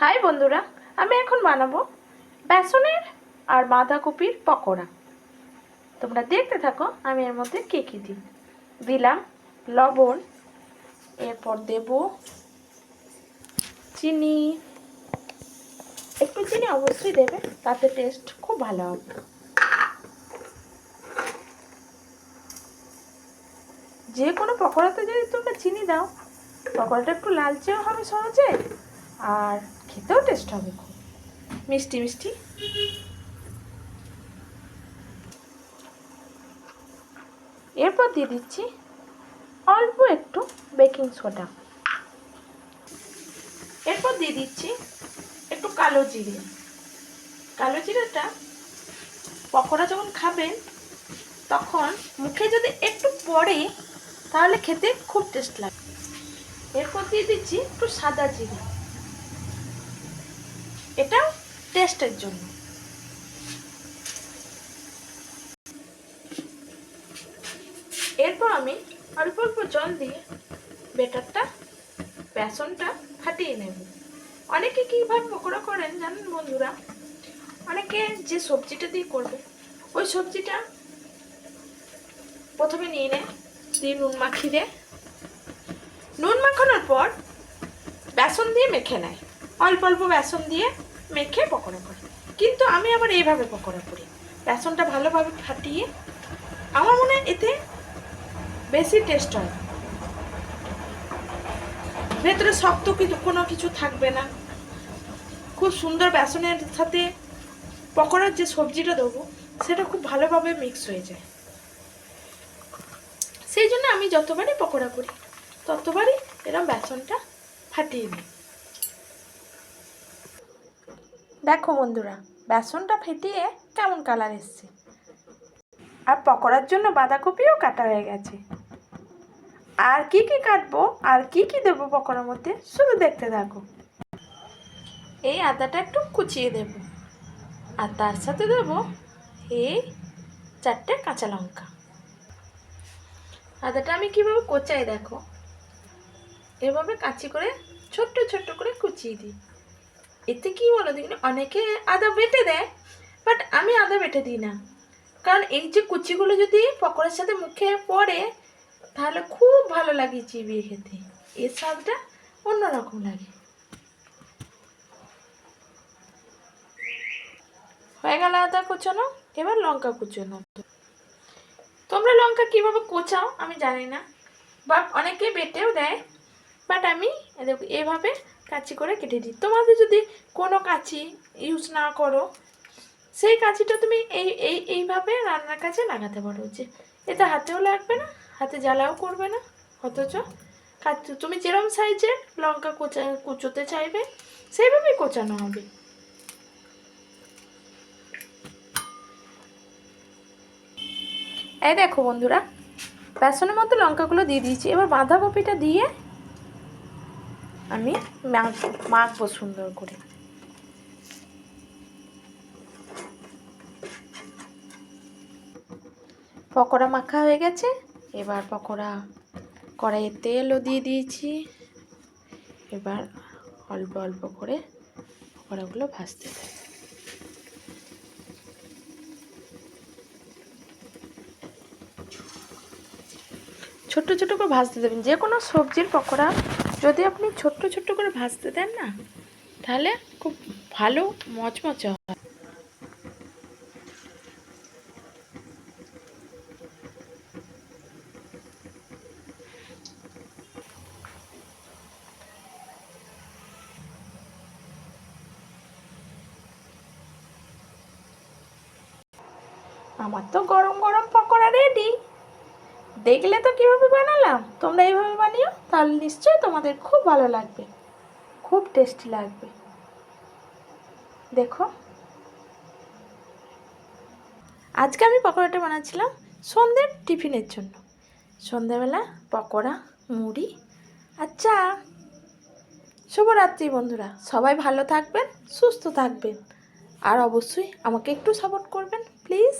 High বন্ধুরা, আমি এখন বানাবো বেসনের আর বাঁধাকপির পকোড়া। তোমরা দেখতে থাকো আমি এর মধ্যে কী কী দিই। দিলাম লবণ, এরপর দেব চিনি। একটু চিনি অবশ্যই দেবে, তাতে টেস্ট খুব ভালো হবে। যে কোনো পকোড়াতে যদি তোমরা চিনি দাও, পকোড়াটা একটু লালচেও হবে সহজে, আর খেতেও টেস্ট হবে খুব মিষ্টি মিষ্টি। এরপর দিয়ে দিচ্ছি অল্প একটু বেকিং সোডা। এরপর দিয়ে দিচ্ছি একটু কালো জিরে। কালো জিরেটা পকোড়া যখন খাবেন তখন মুখে যদি একটু পড়ে তাহলে খেতে খুব টেস্ট লাগে। এরপর দিয়ে দিচ্ছি একটু সাদা জিরে, এটাও টেস্টের জন্য। এরপর আমি অল্প অল্প জল দিয়ে বেসনটা ফাটিয়ে নেব। অনেকে কীভাবে পকোড়া করেন জানেন বন্ধুরা? অনেকে যে সবজিটা দিয়ে করবে ওই সবজিটা প্রথমে নিয়ে নেয়, দিয়ে নুন মাখিয়ে দেয়। নুন মাখানোর পর বেসন দিয়ে মেখে নেয়, অল্প অল্প বেসন দিয়ে মেখে পকোড়া করে। কিন্তু আমি আবার এইভাবে পকোড়া করি, বেসনটা ভালোভাবে ফাটিয়ে। আমার মনে হয় এতে বেশি টেস্ট হয়, ভেতরে শক্ত কোনো কিছু থাকবে না। খুব সুন্দর বেসনের সাথে পকোড়ার যে সবজিটা দেবো সেটা খুব ভালোভাবে মিক্স হয়ে যায়। সেই জন্য আমি যতবারই পকোড়া করি ততবারই এরকম বেসনটা ফাটিয়ে নিই। দেখো বন্ধুরা, বেসনটা ফেটিয়ে কেমন কালার এসছে। আর পকোড়ার জন্য বাঁধাকপিও কাটা হয়ে গেছে। আর কি কি কাটবো আর কি কি দেবো পকোড়ার মধ্যে শুধু দেখতে থাকো। এই আদাটা একটু কুচিয়ে দেব, আর তার সাথে দেবো এই 4টে কাঁচা লঙ্কা। আদাটা আমি কীভাবে কোচাই দেখো, এভাবে কাঁচি করে ছোট্ট ছোট্ট করে কুচিয়ে দিই। এতে কি বলো দেখুন, অনেকে আদা বেটে দেয়, বাট আমি আদা বেটে দিই না। কারণ এই যে কুচিগুলো যদি পকোড়ার সাথে মুখে পড়ে তাহলে খুব ভালো লাগে চিবিয়ে খেতে, এর স্বাদটা অন্যরকম লাগে। হয়ে গেল আদা কুচানো, এবার লঙ্কা কুচানো। তোমরা লঙ্কা কিভাবে কোচাও আমি জানি না, বা অনেকে বেটেও দেয়, বাট আমি এভাবে কাঁচি করে কেটে দিই। তোমাদের যদি কোনো কাঁচি ইউজ না করো সেই কাঁচিটা তুমি এইভাবে রান্নার কাছে লাগাতে পারো, যে এতে হাতেও লাগবে না, হাতে জ্বালাও করবে না। অথচ তুমি যেরকম সাইজের লঙ্কা কুচোতে চাইবে সেইভাবেই কোচানো হবে। এই দেখো বন্ধুরা, বেসনের মধ্যে লঙ্কাগুলো দিয়ে দিয়েছি। এবার বাঁধাকপিটা দিয়ে আমি মাখবো সুন্দর করে। পকোড়া মাখা হয়ে গেছে, এবার পকোড়া কড়াইয়ে তেলও দিয়ে দিয়েছি। এবার অল্প অল্প করে পকোড়াগুলো ভাজতে থাকি। ছোট্ট ছোট্ট করে ভাজতে দেবেন। যে কোনো সবজির পকোড়া যদি আপনি ছোট্ট ছোট্ট করে ভাজতে দেন না, তাহলে খুব ভালো মচমচে হয়। আমার তো গরম গরম পকোড়া রেডি। দেখলে তো কীভাবে বানালাম, তোমরা এইভাবে বানিও, তাহলে নিশ্চয়ই তোমাদের খুব ভালো লাগবে, খুব টেস্টি লাগবে। দেখো, আজকে আমি পকোড়াটা বানাচ্ছিলাম সন্ধ্যের টিফিনের জন্য। সন্ধ্যাবেলা পকোড়া, মুড়ি আর চা। শুভরাত্রি বন্ধুরা, সবাই ভালো থাকবেন, সুস্থ থাকবেন, আর অবশ্যই আমাকে একটু সাপোর্ট করবেন প্লিজ।